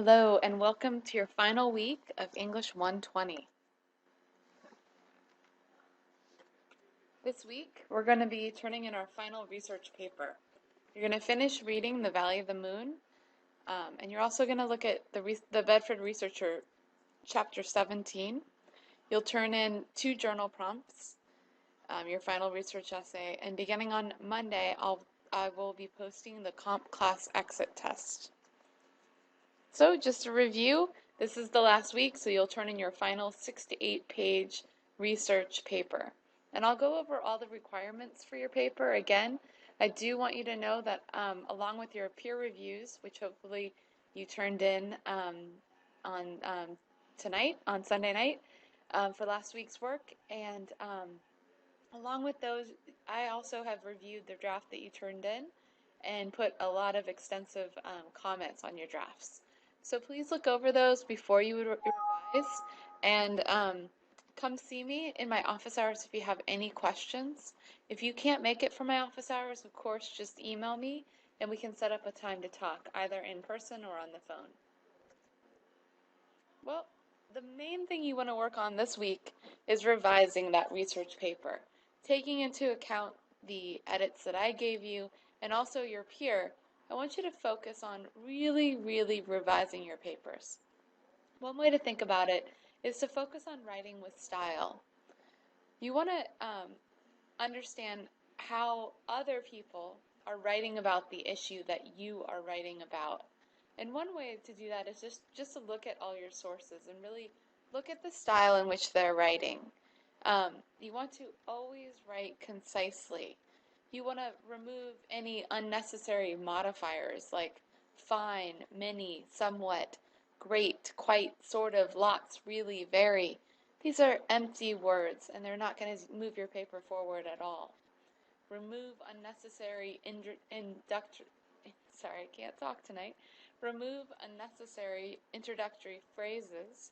Hello, and welcome to your final week of English 120. This week, we're going to be turning in our final research paper. You're going to finish reading The Valley of the Moon, and you're also going to look at the Bedford Researcher, Chapter 17. You'll turn in 2 journal prompts, your final research essay, and beginning on Monday, I will be posting the Comp Class Exit Test. So just to review, this is the last week, so you'll turn in your final 6 to 8 page research paper. And I'll go over all the requirements for your paper again. I do want you to know that along with your peer reviews, which hopefully you turned in on tonight, on Sunday night, for last week's work, and along with those, I also have reviewed the draft that you turned in and put a lot of extensive comments on your drafts. So please look over those before you revise, and come see me in my office hours if you have any questions. If you can't make it for my office hours, of course, just email me and we can set up a time to talk, either in person or on the phone. Well, the main thing you want to work on this week is revising that research paper, taking into account the edits that I gave you and also your peer. I want you to focus on really revising your papers. One way to think about it is to focus on writing with style. You want to understand how other people are writing about the issue that you are writing about. And one way to do that is just to look at all your sources and really look at the style in which they're writing. You want to always write concisely. You want to remove any unnecessary modifiers like fine, many, somewhat, great, quite, sort of, lots, really, very. These are empty words, and they're not going to move your paper forward at all. Remove unnecessary sorry, I can't talk tonight. Remove unnecessary introductory phrases.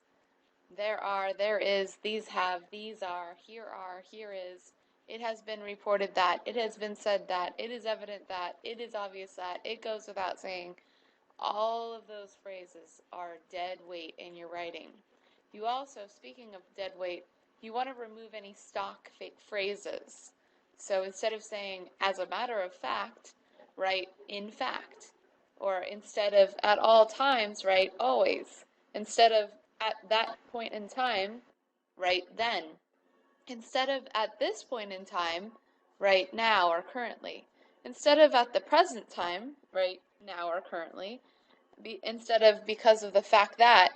There are, there is, these have, these are, here is. It has been reported that, it has been said that, it is evident that, it is obvious that, it goes without saying. All of those phrases are dead weight in your writing. You also, speaking of dead weight, you want to remove any stock phrases. So instead of saying, as a matter of fact, write in fact. Or instead of at all times, write always. Instead of at that point in time, write then. Instead of at this point in time, write now or currently. Instead of at the present time, write now or currently. Instead of because of the fact that,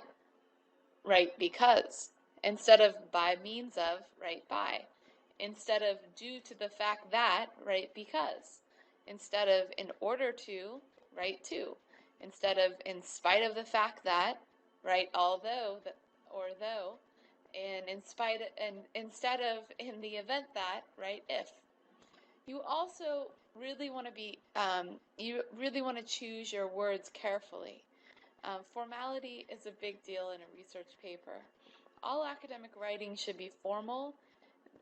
write because. Instead of by means of, write by. Instead of due to the fact that, write because. Instead of in order to, write to. Instead of in spite of the fact that, write although or though. And instead of in the event that, write if. You also really want to choose your words carefully. Formality is a big deal in a research paper. All academic writing should be formal,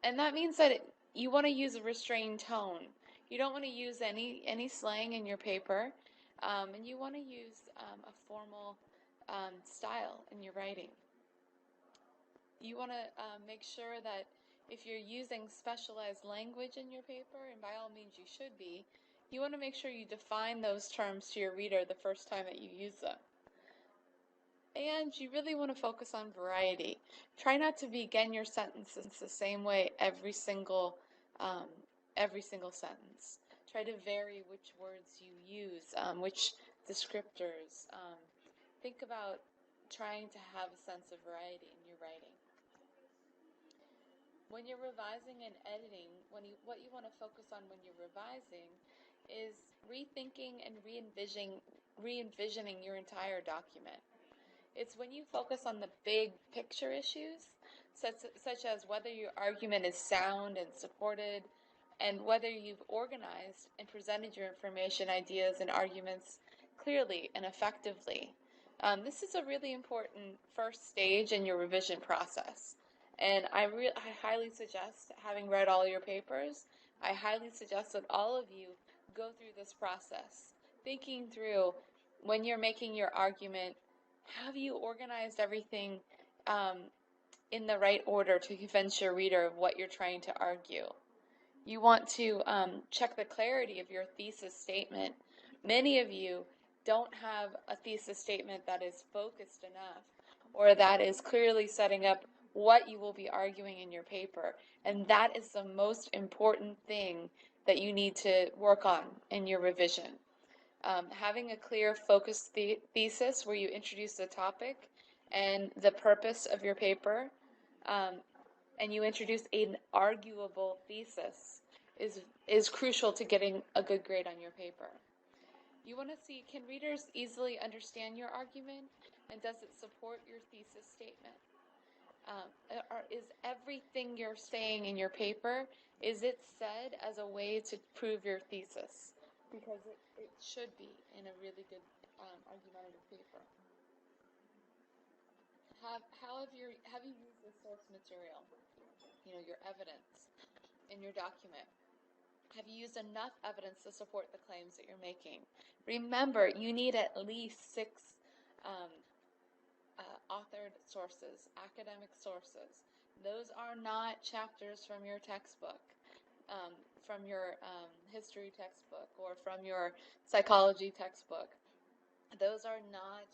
and that means that you want to use a restrained tone. You don't want to use any slang in your paper, and you want to use a formal style in your writing. You want to make sure that if you're using specialized language in your paper, and by all means you should be, you want to make sure you define those terms to your reader the first time that you use them. And you really want to focus on variety. Try not to begin your sentences the same way every single sentence. Try to vary which words you use, which descriptors. Think about trying to have a sense of variety in your writing. When you're revising and editing, what you want to focus on when you're revising is rethinking and re-envisioning your entire document. It's when you focus on the big picture issues, such as whether your argument is sound and supported, and whether you've organized and presented your information, ideas, and arguments clearly and effectively. This is a really important first stage in your revision process. And I highly suggest, having read all your papers, I highly suggest that all of you go through this process, thinking through when you're making your argument, Have you organized everything in the right order to convince your reader of what you're trying to argue? You want to check the clarity of your thesis statement. Many of you don't have a thesis statement that is focused enough or that is clearly setting up what you will be arguing in your paper. And that is the most important thing that you need to work on in your revision. Having a clear, focused thesis where you introduce the topic and the purpose of your paper, um, and you introduce an arguable thesis is crucial to getting a good grade on your paper. You want to see, can readers easily understand your argument, and does it support your thesis statement? Is everything you're saying in your paper, is it said as a way to prove your thesis? Because it should be in a really good argumentative paper. Have you used the source material, your evidence in your document? Have you used enough evidence to support the claims that you're making? Remember, you need at least 6 um, authored sources, academic sources. Those are not chapters from your textbook, from your history textbook, or from your psychology textbook. Those are not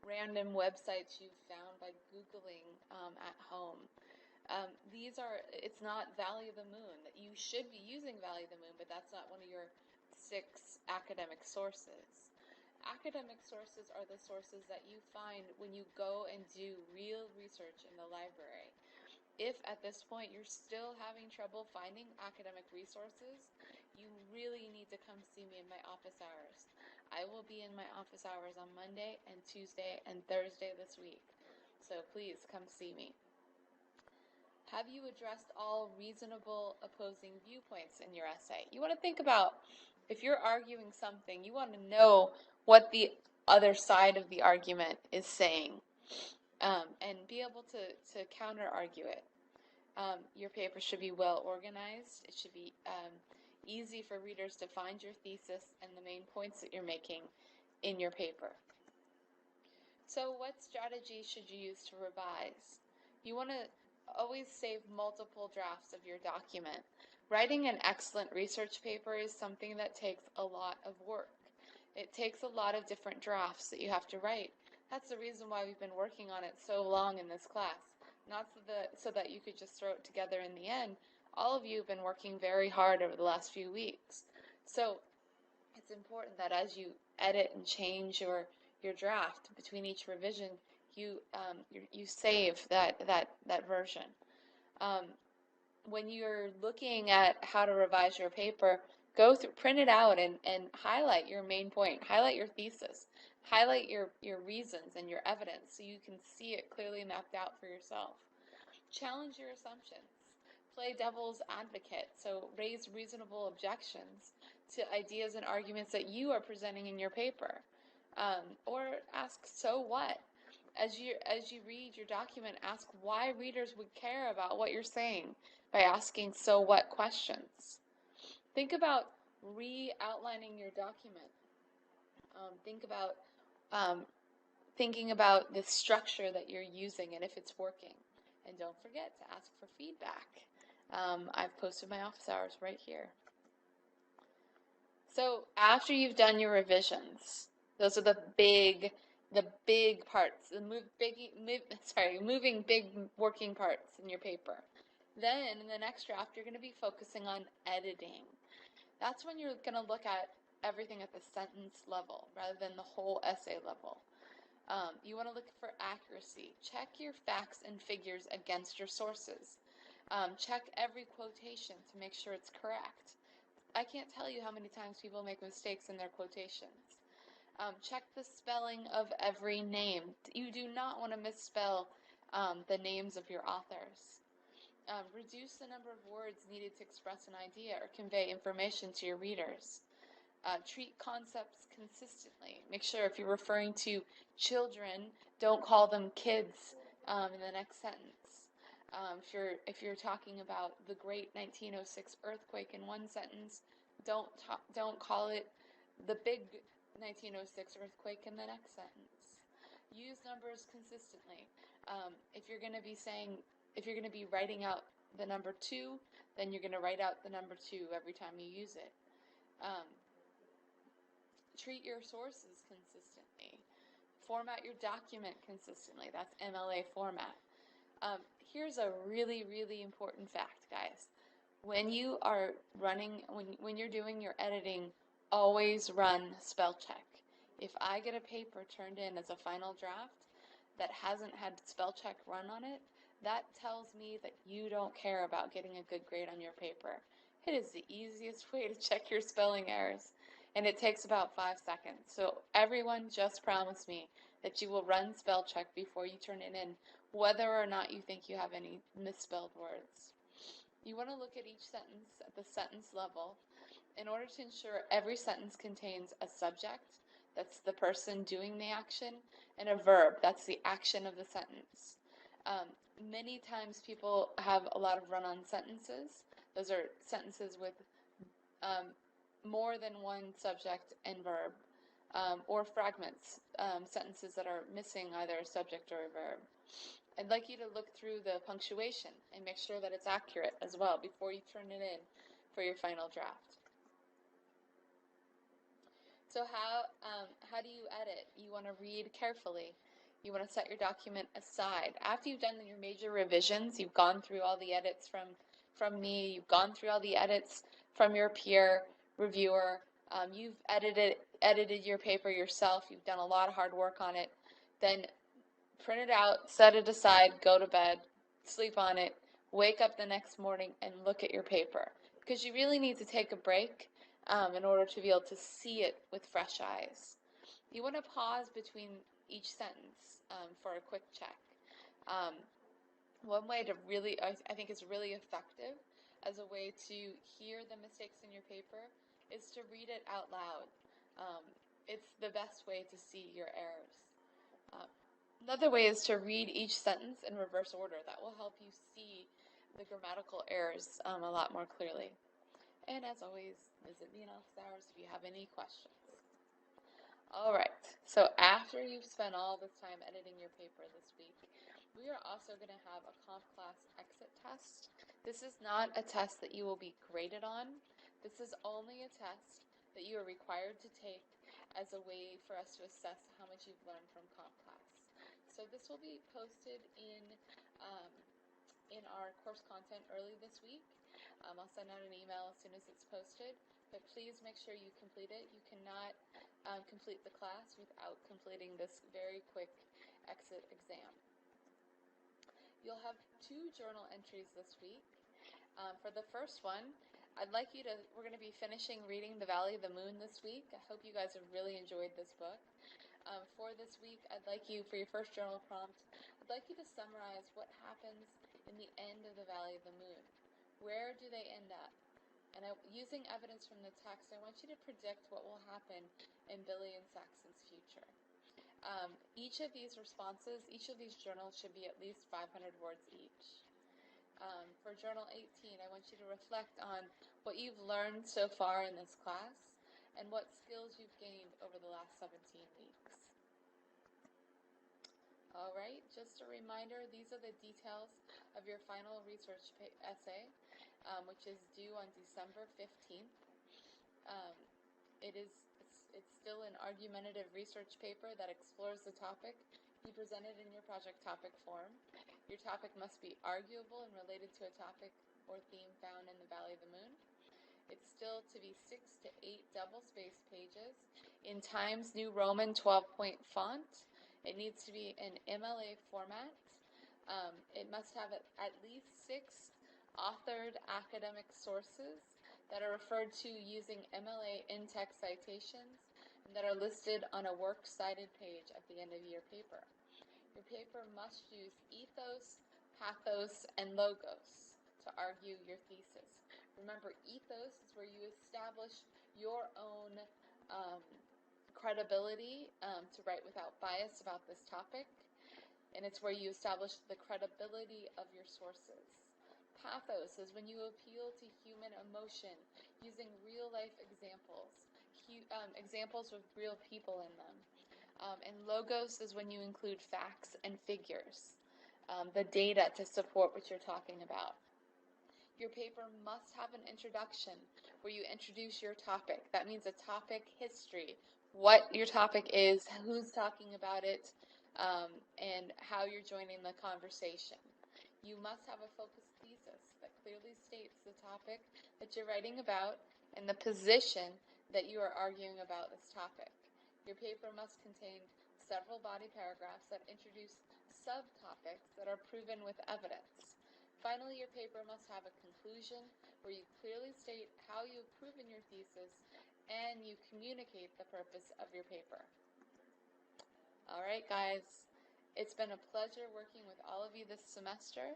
random websites you found by Googling at home. It's not Valley of the Moon. You should be using Valley of the Moon, but that's not one of your 6 academic sources. Academic sources are the sources that you find when you go and do real research in the library. If at this point you're still having trouble finding academic resources, you really need to come see me in my office hours. I will be in my office hours on Monday and Tuesday and Thursday this week. So please come see me. Have you addressed all reasonable opposing viewpoints in your essay? You want to think about, if you're arguing something, you want to know what the other side of the argument is saying, and be able to counter-argue it. Your paper should be well organized. It should be easy for readers to find your thesis and the main points that you're making in your paper. So what strategy should you use to revise? You want to always save multiple drafts of your document. Writing an excellent research paper is something that takes a lot of work. It takes a lot of different drafts that you have to write. That's the reason why we've been working on it so long in this class. Not so that you could just throw it together in the end. All of you have been working very hard over the last few weeks. So it's important that as you edit and change your draft between each revision, you save that version. When you're looking at how to revise your paper, go through, print it out, and highlight your main point, highlight your thesis, highlight your reasons and your evidence so you can see it clearly mapped out for yourself. Challenge your assumptions. Play devil's advocate, so raise reasonable objections to ideas and arguments that you are presenting in your paper. Or ask, so what? As you read your document, ask why readers would care about what you're saying by asking so what questions. Think about re-outlining your document. Think about thinking about the structure that you're using and if it's working. And don't forget to ask for feedback. I've posted my office hours right here. So after you've done your revisions, those are the big parts, moving big working parts in your paper. Then in the next draft, you're going to be focusing on editing. That's when you're going to look at everything at the sentence level rather than the whole essay level. You want to look for accuracy. Check your facts and figures against your sources. Check every quotation to make sure it's correct. I can't tell you how many times people make mistakes in their quotations. Check the spelling of every name. You do not want to misspell the names of your authors. Reduce the number of words needed to express an idea or convey information to your readers. Treat concepts consistently. Make sure if you're referring to children, don't call them kids in the next sentence. If you're talking about the great 1906 earthquake in one sentence, don't call it the big 1906 earthquake in the next sentence. Use numbers consistently. If you're going to be writing out the number 2, then you're going to write out the number 2 every time you use it. Treat your sources consistently. Format your document consistently. That's MLA format. Here's a really, really important fact, guys. When you are when you're doing your editing, always run spell check. If I get a paper turned in as a final draft that hasn't had spell check run on it, that tells me that you don't care about getting a good grade on your paper. It is the easiest way to check your spelling errors, and it takes about 5 seconds. So everyone just promise me that you will run spell check before you turn it in, whether or not you think you have any misspelled words. You want to look at each sentence at the sentence level in order to ensure every sentence contains a subject, that's the person doing the action, and a verb, that's the action of the sentence. Many times people have a lot of run-on sentences. Those are sentences with more than one subject and verb, or fragments, sentences that are missing either a subject or a verb. I'd like you to look through the punctuation and make sure that it's accurate as well before you turn it in for your final draft. So how do you edit? You want to read carefully. You want to set your document aside. After you've done your major revisions, you've gone through all the edits from me, you've gone through all the edits from your peer reviewer, you've edited your paper yourself, you've done a lot of hard work on it, then print it out, set it aside, go to bed, sleep on it, wake up the next morning and look at your paper. Because you really need to take a break in order to be able to see it with fresh eyes. You want to pause between each sentence for a quick check. One way to I think is really effective as a way to hear the mistakes in your paper is to read it out loud. It's the best way to see your errors. Another way is to read each sentence in reverse order. That will help you see the grammatical errors a lot more clearly. And as always, visit me in office hours if you have any questions. All right, so after you've spent all this time editing your paper this week, we are also going to have a comp class exit test. This is not a test that you will be graded on. This is only a test that you are required to take as a way for us to assess how much you've learned from comp class. So this will be posted in our course content early this week. I'll send out an email as soon as it's posted, but please make sure you complete it. You cannot complete the class without completing this very quick exit exam. You'll have 2 journal entries this week. For the first one, we're going to be finishing reading The Valley of the Moon this week. I hope you guys have really enjoyed this book. For this week, for your first journal prompt, I'd like you to summarize what happens in the end of The Valley of the Moon. Where do they end up? And using evidence from the text, I want you to predict what will happen in Billy and Saxon's future. Each of these responses, each of these journals should be at least 500 words each. For Journal 18, I want you to reflect on what you've learned so far in this class and what skills you've gained over the last 17 weeks. All right, just a reminder, these are the details of your final research essay, which is due on December 15th. It's still an argumentative research paper that explores the topic you presented in your project topic form. Your topic must be arguable and related to a topic or theme found in the Valley of the Moon. It's still to be 6 to 8 double-spaced pages in Times New Roman 12-point font. It needs to be in MLA format. It must have at least 6 authored academic sources that are referred to using MLA in-text citations and that are listed on a works cited page at the end of your paper. Your paper must use ethos, pathos, and logos to argue your thesis. Remember, ethos is where you establish your own credibility to write without bias about this topic, and it's where you establish the credibility of your sources. Pathos is when you appeal to human emotion using real-life examples, examples with real people in them. And logos is when you include facts and figures, the data to support what you're talking about. Your paper must have an introduction where you introduce your topic. That means a topic history, what your topic is, who's talking about it, and how you're joining the conversation. You must have a focused thesis that clearly states the topic that you're writing about and the position that you are arguing about this topic. Your paper must contain several body paragraphs that introduce subtopics that are proven with evidence. Finally, your paper must have a conclusion where you clearly state how you have proven your thesis and you communicate the purpose of your paper. All right, guys, it's been a pleasure working with all of you this semester.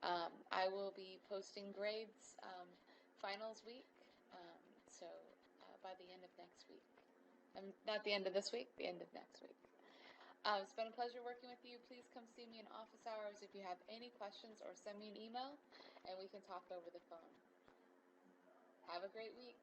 I will be posting grades finals week, so by the end of next week. Not the end of this week, the end of next week. It's been a pleasure working with you. Please come see me in office hours if you have any questions, or send me an email and we can talk over the phone. Have a great week.